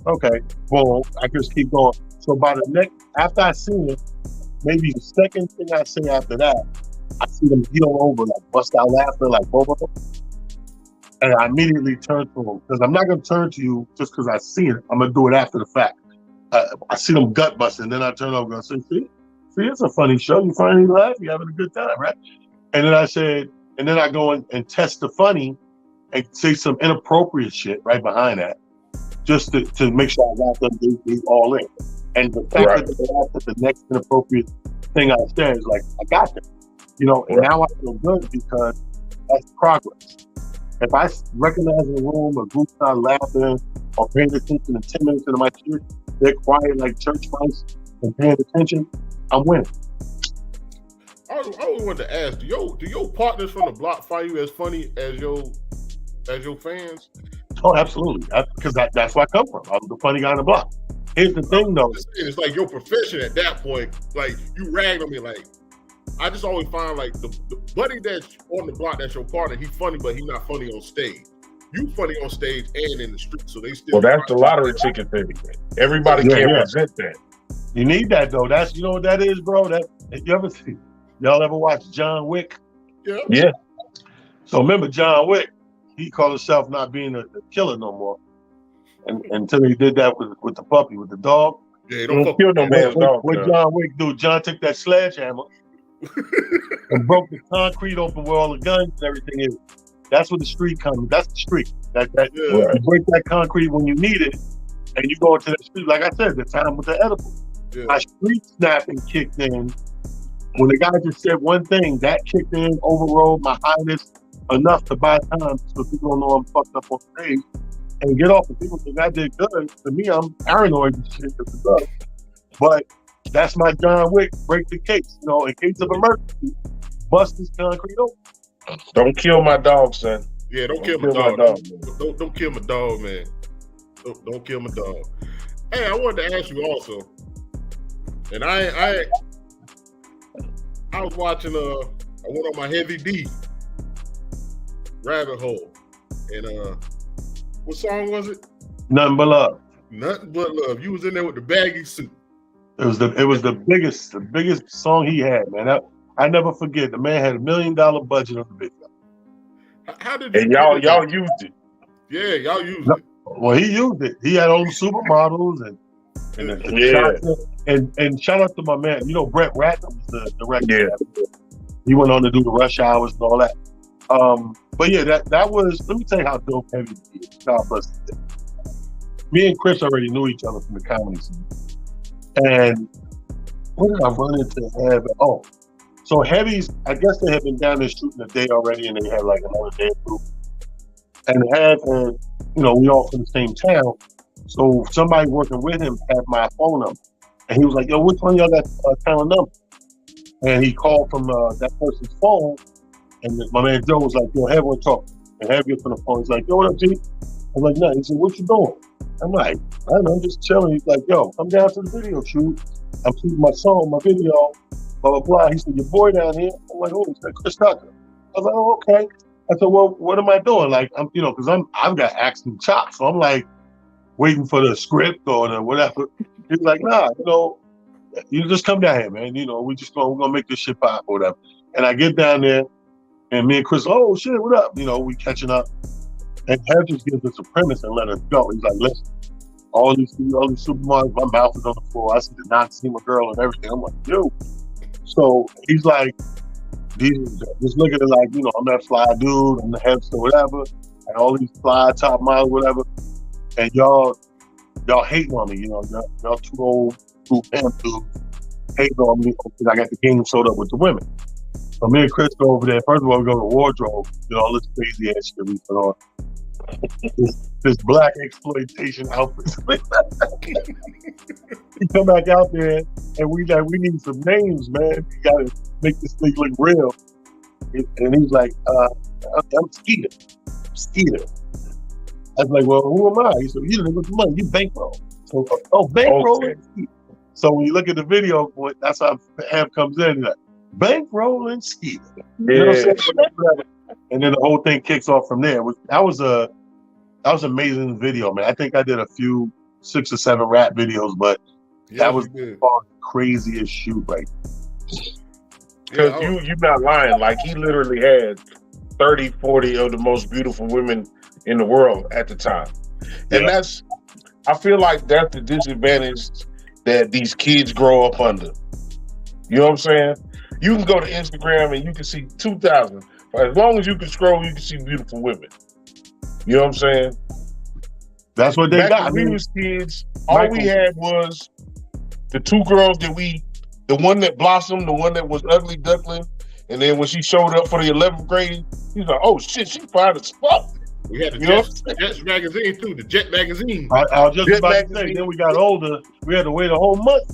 okay, boom, I just keep going. So by the next, after I see it, maybe the second thing I say after that, I see them heel over, like bust out laughing, like boom, boom, boom. And I immediately turn to them because I'm not going to turn to you just because I see it. I'm going to do it after the fact. I see them gut busting, then I turn over and say, see, it's a funny show. You finally laugh, you're having a good time, right? And then I go and test the funny and say some inappropriate shit right behind that, just to make sure I got them they all in. And the fact that they laughed at the next inappropriate thing I said is like, I got them. And now I feel good because that's progress. If I recognize in the room a group's not laughing or paying attention in 10 minutes into my shit, they're quiet like church mice and paying attention, I'm winning. I always wanted to ask, do your partners from the block find you as funny as your fans? Oh, absolutely. Because that's where I come from. I'm the funny guy on the block. Here's the thing, though. It's like your profession at that point. Like, you ragged on me. Like, I just always find, like, the buddy that's on the block, that's your partner, he's funny, but he's not funny on stage. You funny on stage and in the street, so they still... Well, that's the lottery ticket thing. Everybody can't present that. You need that, though. That's, you know what that is, bro? Y'all ever watch John Wick? Yeah. So remember John Wick, he called himself not being a killer no more. And until he did that with the puppy, with the dog. Yeah, don't kill no man's dog. What John Wick do? John took that sledgehammer and broke the concrete open where all the guns and everything is. That's where the street comes. That's the street. You break that concrete when you need it, and you go into the street. Like I said, the time with the edible. Yeah. My street snapping kicked in when the guy just said one thing. That kicked in, overrode my highness enough to buy time so people don't know I'm fucked up on stage and get off. And people think I did good. To me, I'm paranoid and shit. But that's my John Wick. Break the case. In case of emergency, bust this concrete open. Don't kill my dog, son. Yeah, don't kill my dog. Don't kill my dog, man. Don't kill my dog. Hey, I wanted to ask you also, and I was watching. I went on my Heavy D rabbit hole, and what song was it? Nothing But Love. Nothing But Love. You was in there with the baggy suit. It was the biggest song he had, man. I never forget. The man had $1 million budget on the video. How did you? And y'all used it. Yeah, y'all used it. Well, he used it. He had all the supermodels and shout out to my man. Brett Ratner was the director. Yeah. He went on to do the Rush Hours and all that. But yeah, that was. Let me tell you how dope Heavy is. God bless it. Me and Chris already knew each other from the comedy scene. And what did I run into Heavy? Oh. So Heavy's, I guess they had been down there shooting a day already, and they had like another day group. And Hev had, we all from the same town. So somebody working with him had my phone number. And he was like, yo, which one of y'all got town number? And he called from that person's phone. And my man Joe was like, yo, Hev want to talk. And Hev gets on the phone. He's like, yo, what up, G? I'm like, no. He said, what you doing? I'm like, I don't know, I'm just chilling. He's like, yo, come down to the video shoot. I'm shooting my song, my video. Blah, blah, blah. He said, your boy down here. I'm like, oh, he said, Chris Tucker. I was like, oh, okay. I said, well, what am I doing? Like, because I've got acting chops. So I'm like waiting for the script or the whatever. He's like, nah, you just come down here, man. You know, we're gonna make this shit pop or whateve. And I get down there, and me and Chris, oh shit, what up? You know, we catching up. And Hev just gives us a premise and let us go. He's like, listen, all these supermarkets, my mouth is on the floor. I see the Noxema girl and everything. I'm like, yo. So he's like, just look at it like, you know, I'm that fly dude, I'm the hipster, whatever, and all these fly top models, whatever. And y'all hating on me, you know, y'all too old, too pimp dudes hating on me because I got the game sold up with the women. So me and Chris go over there. First of all, we go to the wardrobe, you know, all this crazy ass shit we put on. this black exploitation outfit. We come back out there and we need some names, man. We gotta make this thing look real. And he's like, I'm Skeeter. I was like, well, who am I? He said, you didn't look at the money, you bankroll. So, bankroll. Okay. So when you look at the video, boy, that's how Ham comes in. He's like, bankrolling Skeeter. Yeah. You know what I'm saying? And then the whole thing kicks off from there. That was an amazing video, man. I think I did a few 6 or 7 rap videos, but that was the craziest shoot, right? Because you're not lying. Like, he literally had 30, 40 of the most beautiful women in the world at the time. And I feel like that's the disadvantage that these kids grow up under. You know what I'm saying? You can go to Instagram and you can see 2,000. As long as you can scroll, you can see beautiful women. You know what I'm saying? That's what they Back got. when we was kids, all we had was the 2 girls the one that blossomed, the one that was ugly duckling, and then when she showed up for the 11th grade, he's like, oh shit, she fine as fuck. We had the Jets magazine too, the Jet magazine. I was just about to say, then we got older, we had to wait a whole month.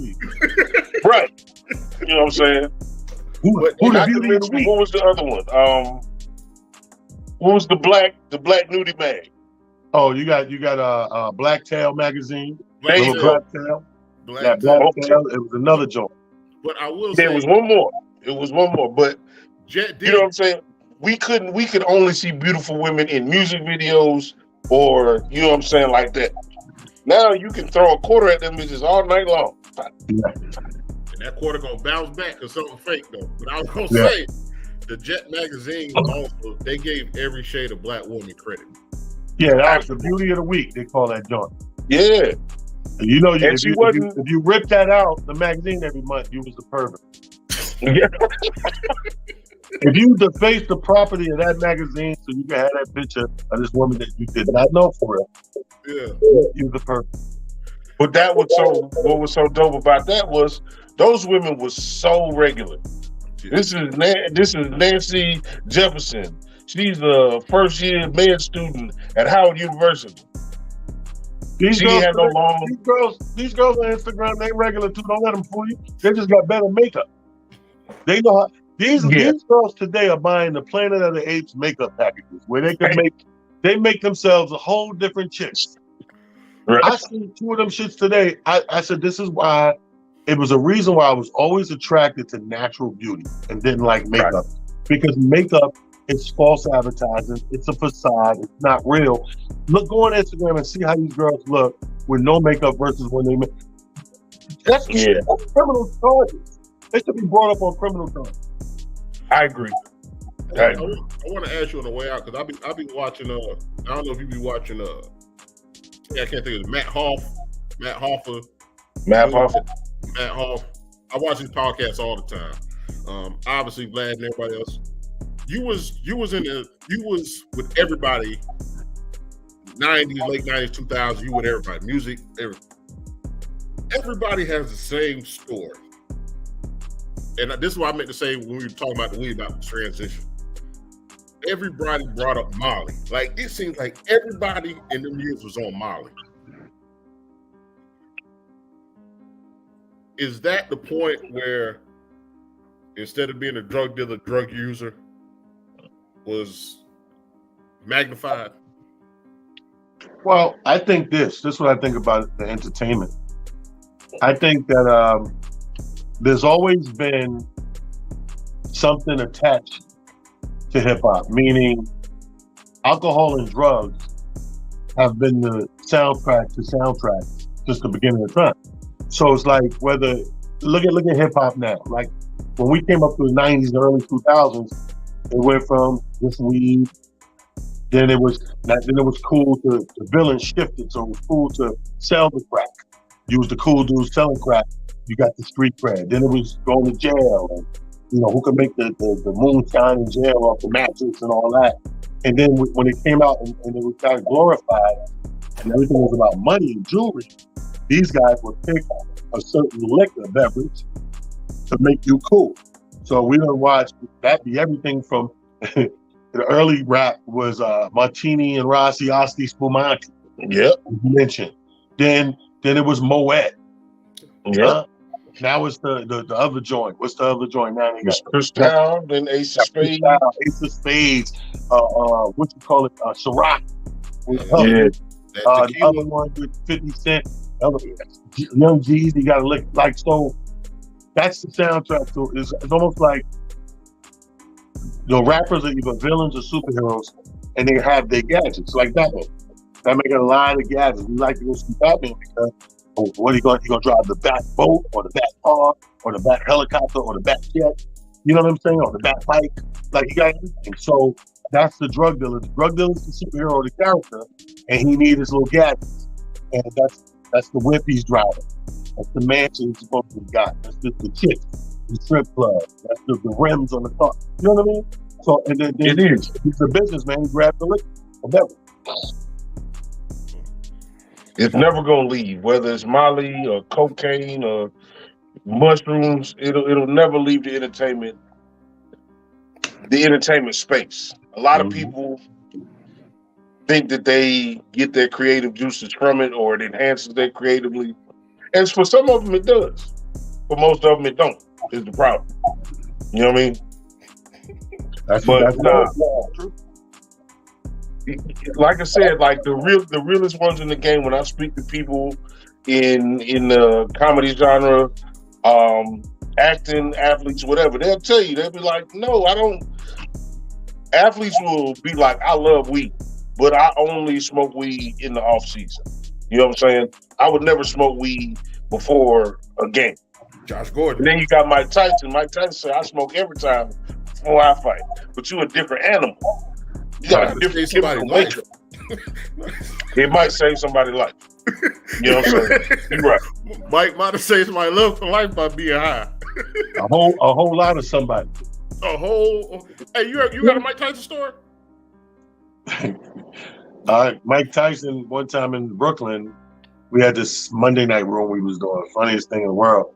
Right. You know what I'm saying? What was the other one? What was the black nudie mag? Oh, you got a Blacktail magazine. Blacktail. Blacktail. It was another joint. But I will say there was one more. It was one more. But Jet did. You know what I'm saying? We could only see beautiful women in music videos or, you know what I'm saying, like that. Now you can throw a quarter at them bitches all night long. Yeah. And that quarter gonna bounce back or something fake though. But I was gonna say the Jet magazine also, they gave every shade of black woman credit. Yeah, that was the beauty of the week. They call that joint. Yeah. And you know, if you rip that out, the magazine every month, you was the pervert. Yeah. If you deface the property of that magazine so you can have that picture of this woman that you did not know for real, you the pervert. But what was so dope about that was those women were so regular. This is Nancy Jefferson. She's a first-year med student at Howard University. These girls on Instagram, they regular too. Don't let them fool you. They just got better makeup. They know how. These girls today are buying the Planet of the Apes makeup packages where they can make themselves a whole different chick. Right. I seen 2 of them shits today. I said this is why it was a reason why I was always attracted to natural beauty and didn't like makeup. Because makeup is false advertising. It's a facade. It's not real. Go on Instagram and see how these girls look with no makeup versus when they make. That's criminal charges. They should be brought up on criminal charges. I agree. I want to ask you on the way out because I be watching. I don't know if you be watching. I can't think of it. Matt Hoff. I watch his podcasts all the time. Obviously, Vlad and everybody else. You was with everybody. 90s, late 90s, 2000s. You with everybody. Music, everything. Everybody has the same story. And this is what I meant to say when we were talking about the weed about the transition. Everybody brought up Molly. Like, it seems like everybody in the music was on Molly. Is that the point where instead of being a drug dealer, drug user was magnified? Well, I think this is what I think about the entertainment. I think that there's always been something attached to hip hop, meaning alcohol and drugs have been the soundtrack to soundtracks since the beginning of time. So it's like whether look at hip hop now. Like when we came up through the '90s, and early 2000s, it went from just weed. Then it was cool to the villain shifted, so it was cool to sell the crack. You was the cool dude selling crack. You got the street cred. Then it was going to jail, and who could make the moonshine in jail off the mattress and all that. And then when it came out and it was kind of glorified, and everything was about money and jewelry, these guys would pick a certain liquor beverage to make you cool. So we don't watch that be everything from the early rap was Martini and Rossi, Asti, Spumante. Yep. You mentioned. Then it was Moet. Yep. Now it's the other joint. What's the other joint now? It's Cristal, then Ace of Spades. Ace of Spades. What you call it? Ciroc. Yeah. The other one with 50 Cent. Young G's, you gotta lick like so. That's the soundtrack to it's almost like the rappers are either villains or superheroes, and they have their gadgets like Batman. Batman got a lot of gadgets. We like to go see Batman because what he gonna drive the bat boat or the bat car or the bat helicopter or the bat jet? You know what I'm saying? Or the bat bike? Like he got everything. So that's the drug dealer. The drug dealer is the superhero, the character, and he needs his little gadgets. And that's the whip he's driving. That's the mansion he's supposed to have got. That's just the chick, the strip club. That's the rims on the car. You know what I mean? So and then It is. He's a businessman. He grabbed the liquor or beverage. It's never gonna leave, whether it's Molly or cocaine or mushrooms. It'll never leave the entertainment space. A lot of people think that they get their creative juices from it, or it enhances their creatively. And for some of them, it does. For most of them, it don't. Is the problem. You know what I mean? That's like I said, like the realest ones in the game. When I speak to people in the comedy genre, acting, athletes, whatever, they'll tell you, they'll be like, "No, I don't." Athletes will be like, "I love weed, but I only smoke weed in the off season." You know what I'm saying? I would never smoke weed before a game. Josh Gordon. And then you got Mike Tyson. Mike Tyson said, "I smoke every time before I fight," but you a different animal. You got a different chemical makeup. It might save somebody's life. You know what I'm saying? You're right. Mike might have saved somebody's life for life by being high. a whole lot of somebody. Hey, you got a Mike Tyson story? Mike Tyson, one time in Brooklyn, we had this Monday night room we was doing, funniest thing in the world.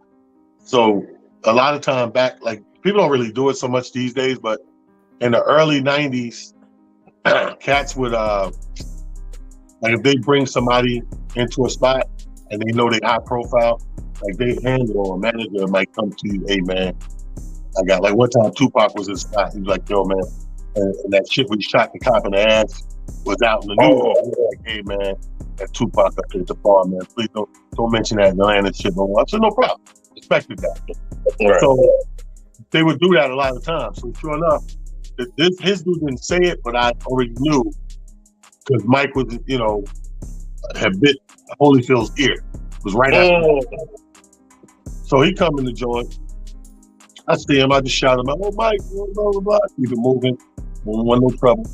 So a lot of time back, like people don't really do it so much these days, but in the early 90s, cats would like if they bring somebody into a spot and they know they high profile, like they handle a manager might come to you, "Hey man, I got," like one time Tupac was in spot, he was like, "Yo man," and that shit we shot the cop in the ass was out in the news. He was like, "Hey man, that Tupac up there at the bar, man, please don't mention that in Atlanta shit." I said, "No problem." Respected that. Right. So they would do that a lot of times. So sure enough, his dude didn't say it, but I already knew because Mike was, had bit Holyfield's ear. It was right after. So he come in the joint. I see him. I just shout him out, "Oh Mike, blah blah blah." Keep it moving. Don't want no trouble.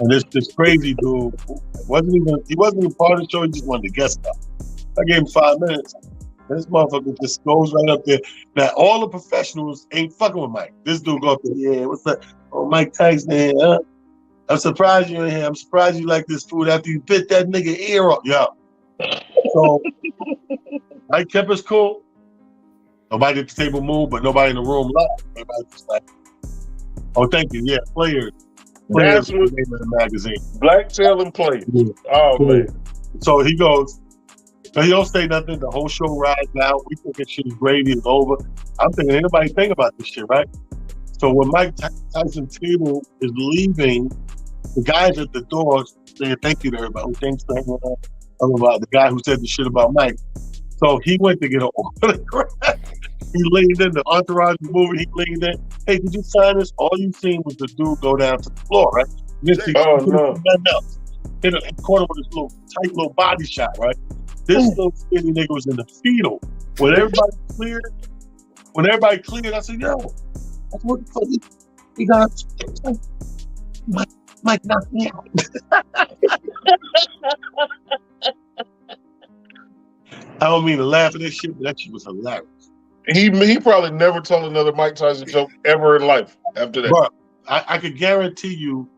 And this crazy dude wasn't even part of the show. He just wanted to guest star. I gave him 5 minutes. This motherfucker just goes right up there. Now all the professionals ain't fucking with Mike. This dude go up there, "Yeah, what's up? Oh, Mike Tyson, I'm surprised you're in here. I'm surprised you like this food after you bit that nigga ear off." Yeah. So Mike kept us cool. Nobody at the table moved, but nobody in the room laughed. Everybody just like, "Oh, thank you. Yeah, players." That's what the name of the magazine. Blacktail and Players. Yeah. Oh man. So he goes, so he don't say nothing. The whole show rides out. We think this shit is gravy, is over. I'm thinking, ain't nobody think about this shit, right? So when Mike Tyson's table is leaving, the guys at the door saying thank you to everybody. Thanks to everyone. About the guy who said the shit about Mike. So he went to get an autograph. He leaned in, the entourage was moving, he leaned in. "Hey, did you sign this?" All you seen was the dude go down to the floor, right? Nothing else. Hit a corner with this tight little body shot, right? This little skinny nigga was in the fetal When everybody cleared, I said, yo, what the fuck? He got Mike knocked me out. I don't mean to laugh at this shit, but that shit was hilarious. He probably never told another Mike Tyson joke ever in life after that. But I could guarantee you,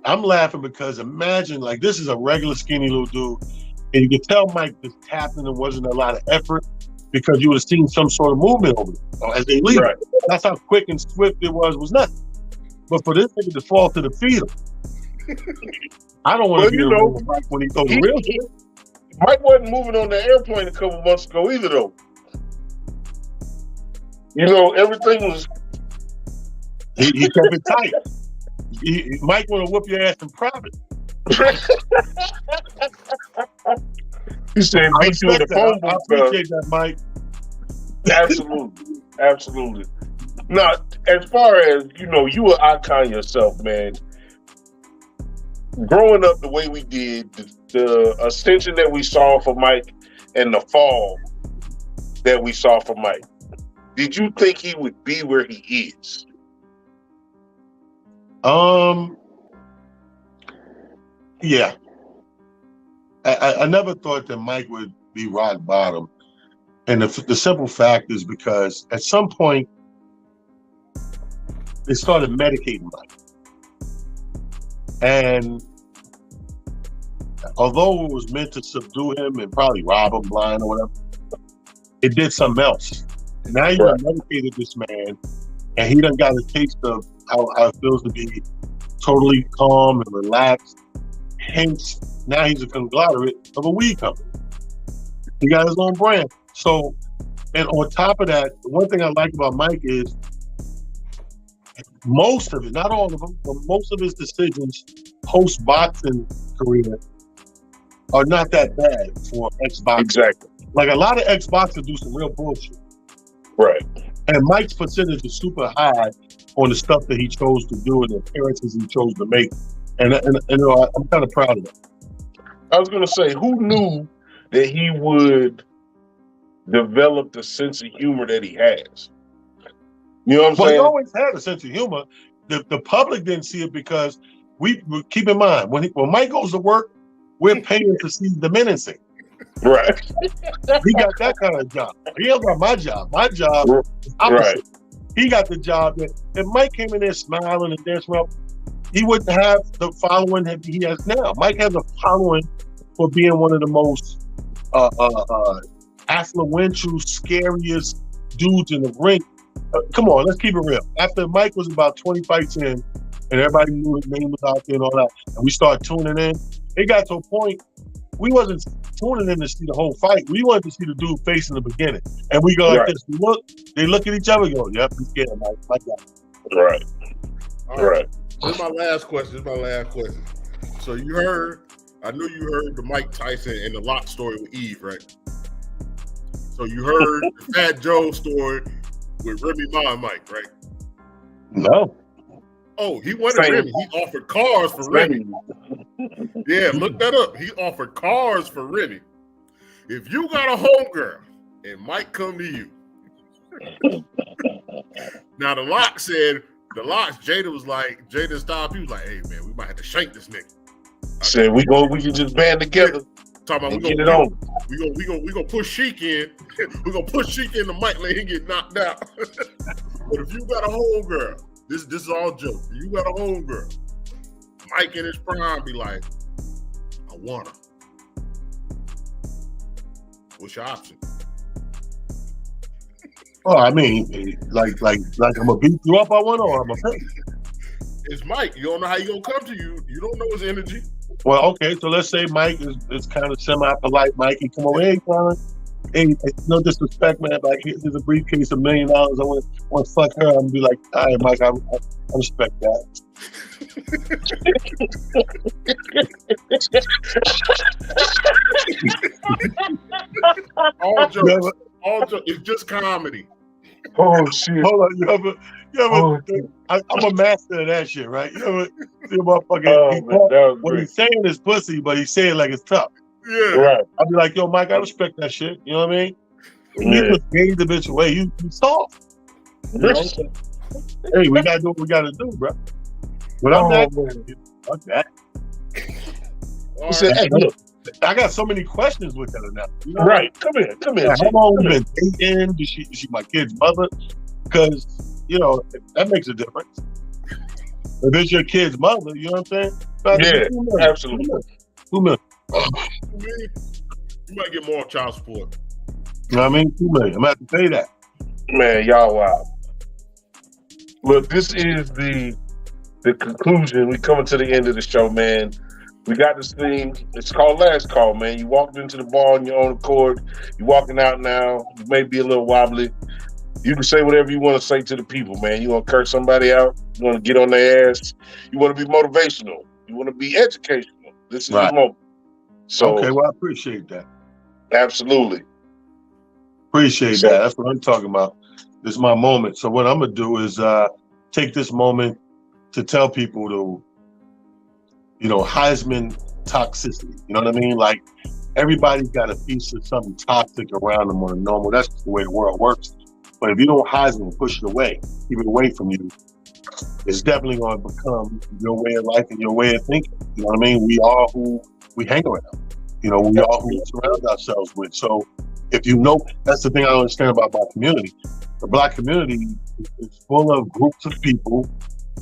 I'm laughing because imagine, like, this is a regular skinny little dude, and you could tell Mike just tapping and wasn't a lot of effort because you would have seen some sort of movement over it as they leave. Right. That's how quick and swift it was nothing. But for this nigga to fall to the feet, I don't want to be around Mike when he throws the real shit. Mike wasn't moving on the airplane a couple months ago either, though. You know, everything was. He kept it tight. Mike want to whoop your ass in private. He said, "Beat you in the phone booth." I appreciate that, Mike. Absolutely. Now, as far as you know, you an icon yourself, man. Growing up the way we did, the ascension that we saw for Mike and the fall that we saw for Mike. Did you think he would be where he is? Yeah. I never thought that Mike would be rock bottom. And the simple fact is because at some point, they started medicating Mike. And although it was meant to subdue him and probably rob him blind or whatever, it did something else. And now you medicated this man, and he done got a taste of how it feels to be totally calm and relaxed. Hence, now he's a conglomerate of a weed company. He got his own brand. So, and on top of that, the one thing I like about Mike is most of it, not all of them, but most of his decisions post-boxing career are not that bad for ex-boxers. Exactly. Like a lot of ex-boxers do some real bullshit. Right. And Mike's percentage is super high on the stuff that he chose to do and the appearances he chose to make. And you know, I'm kind of proud of that. I was going to say, who knew that he would develop the sense of humor that he has? You know what I'm saying? He always had a sense of humor. The public didn't see it because we keep in mind when Mike goes to work, we're paying to see the menacing. Right. He got that kind of job. He don't got my job. My job is opposite. Right. He got the job that if Mike came in there smiling and dancing around, he wouldn't have the following that he has now. Mike has a following for being one of the most affluential, scariest dudes in the ring. Come on, let's keep it real. After Mike was about 20 fights in, and everybody knew his name was out there and all that, and we started tuning in, it got to a point we wasn't tuning in to see the whole fight. We wanted to see the dude face in the beginning. And we go like this. They look at each other and go, yep, he's scared, Mike. Like that. Right. All right. This is my last question. So you heard, I knew you heard the Mike Tyson and the Lock story with Eve, right? So you heard the Fat Joe story with Remy Ma and Mike, right? No. Oh, he wanted Remy. He offered cars for Remy. Yeah, look that up. He offered cars for Remy. If you got a homegirl and Mike come to you. Now the Lock said, Jada stopped. He was like, hey man, we might have to shank this nigga. Said we can just band together. Talking about we gonna push Sheik in. We're gonna push Sheik in the mic, let him get knocked out. But if you got a homegirl, this is all joke. If you got a homegirl, Mike in his prime be like, I want her. What's your option? Oh, I mean, like I'm gonna beat you up, I want, or I'm gonna pay. It's Mike. You don't know how he gonna come to you. You don't know his energy. Well, okay, so let's say Mike is kind of semi-polite. Mike, he come over, hey, Colin, hey, no disrespect, man, like here's a briefcase of $1 million. I want to fuck her. I'm gonna be like, all right, Mike, I respect that. All jokes. It's just comedy. Oh shit! Hold on, you ever? I'm a master of that shit, right? You ever see a motherfucker? What he's saying is pussy, but he's saying like it's tough. Yeah, right. I'll be like, yo, Mike, I respect that shit. You know what I mean? You just gave the bitch away. You soft. You know? Hey, we gotta do what we gotta do, bro. But I'm back. Fuck that. Said, hey, look, I got so many questions with her now. You know? Right. Come here. How long we been dating? Is she my kid's mother? Because, you know, that makes a difference. If it's your kid's mother, you know what I'm saying? Yeah, absolutely. 2 million. You might get more child support. You know what I mean? 2 million. I'm gonna have to pay that. Man, y'all wow. Look, this is the conclusion. We coming to the end of the show, man. We got this thing. It's called Last Call, man. You walked into the bar on your own accord. You're walking out now. You may be a little wobbly. You can say whatever you want to say to the people, man. You want to curse somebody out. You want to get on their ass. You want to be motivational. You want to be educational. This is the moment. So, okay, well, I appreciate that. Absolutely. Appreciate that. That's what I'm talking about. This is my moment. So what I'm going to do is take this moment to tell people to, you know, Heisman toxicity. You know what I mean? Like, everybody's got a piece of something toxic around them on a normal. That's just the way the world works. But if you don't Heisman, push it away, keep it away from you, it's definitely going to become your way of life and your way of thinking. You know what I mean? We are who we hang around. You know, we are who we surround ourselves with. So if you know, that's the thing I don't understand about Black community. The Black community is full of groups of people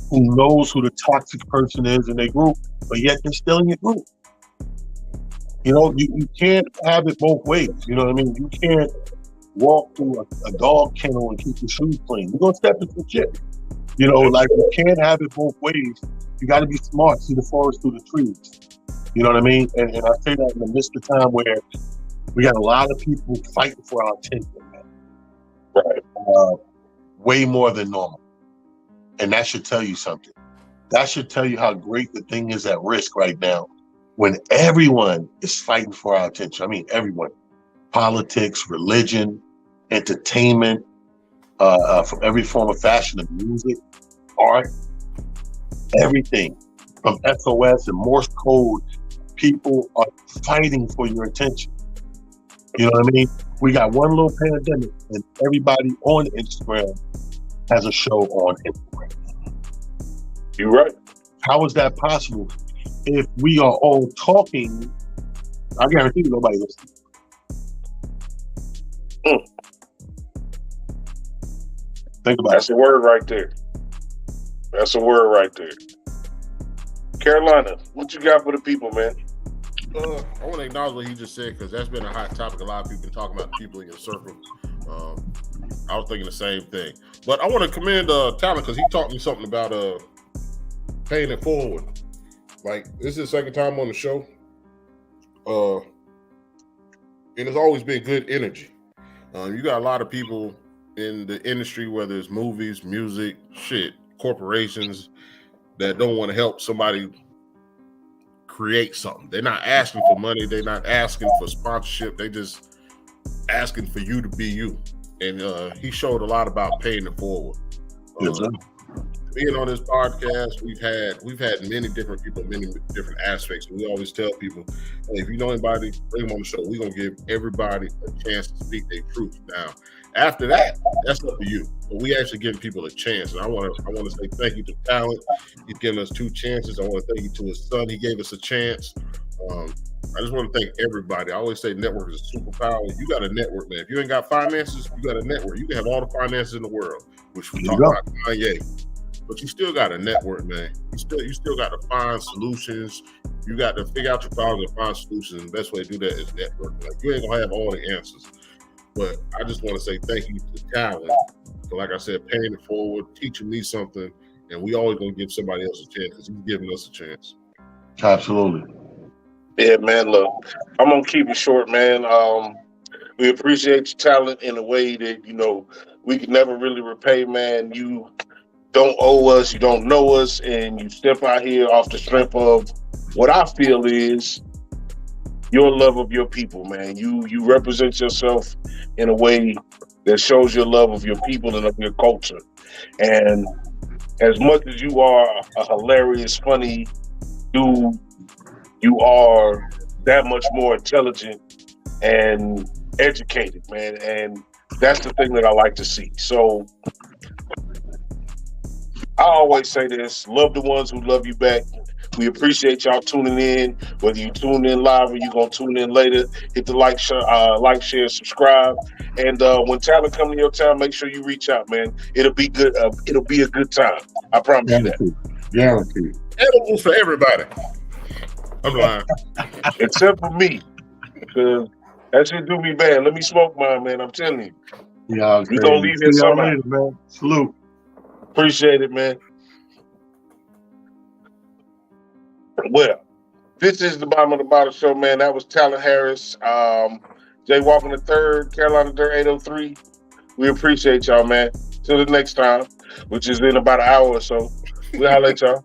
who knows who the toxic person is in their group, but yet they're still in your group. You know, you can't have it both ways. You know what I mean? You can't walk through a dog kennel and keep your shoes clean. You're going to step into shit. You know, like, you can't have it both ways. You got to be smart, see the forest through the trees. You know what I mean? And I say that in the midst of time where we got a lot of people fighting for our attention, man. Right. Way more than normal. And that should tell you something. That should tell you how great the thing is at risk right now when everyone is fighting for our attention. I mean, everyone. Politics, religion, entertainment, from every form of fashion of music, art, everything. From SOS and Morse code, people are fighting for your attention. You know what I mean? We got one little pandemic and everybody on Instagram has a show on Instagram. You're right. How is that possible? If we are all talking, I guarantee you nobody listening. Think about That's a word right there. That's a word right there. Carolina, what you got for the people, man? I want to acknowledge what he just said because that's been a hot topic. A lot of people been talking about people in your circle. I was thinking the same thing. But I want to commend Talent because he taught me something about paying it forward. Like, this is the second time on the show. And it's always been good energy. You got a lot of people in the industry, whether it's movies, music, corporations, that don't want to help somebody create something. They're not asking for money. They're not asking for sponsorship. They just asking for you to be you. And he showed a lot about paying it forward. Being on this podcast, we've had many different people, many different aspects. We always tell people, hey, if you know anybody, bring them on the show. We're gonna give everybody a chance to speak their truth. Now, after that, that's up to you. But we actually give people a chance. And I want to say thank you to Talent. He's given us 2 chances. I want to thank you to his son. He gave us a chance. I just want to thank everybody. I always say network is a superpower. You got a network, man. If you ain't got finances, you got a network. You can have all the finances in the world, which we talk about Kanye. But you still got a network, man. You still got to find solutions. You got to figure out your problems and find solutions. And the best way to do that is network. Like, you ain't gonna have all the answers. But I just want to say thank you to Talent. So like I said, paying it forward, teaching me something, and we always gonna give somebody else a chance because he's giving us a chance. Absolutely. Yeah, man, look, I'm going to keep it short, man. We appreciate your talent in a way that, you know, we can never really repay, man. You don't owe us, you don't know us, and you step out here off the strength of what I feel is your love of your people, man. You represent yourself in a way that shows your love of your people and of your culture. And as much as you are a hilarious, funny dude, you are that much more intelligent and educated, man, and that's the thing that I like to see. So I always say this: love the ones who love you back. We appreciate y'all tuning in. Whether you tune in live or you're gonna tune in later, hit the like, share, subscribe. And when talent come to your town, make sure you reach out, man. It'll be good. It'll be a good time. I promise you that. Guaranteed. Edibles for everybody. I'm lying. Except for me, because that shit do me bad. Let me smoke mine, man. I'm telling you. Yeah, We gonna leave here See y'all somehow. later, man. Salute. Appreciate it, man. Well, this is the Bottom of the Bottle Show, man. That was Talent Harris, Jay Walking the Third, Carolina Dirt 803. We appreciate y'all, man. Till the next time, which is in about an hour or so. We'll holler at y'all.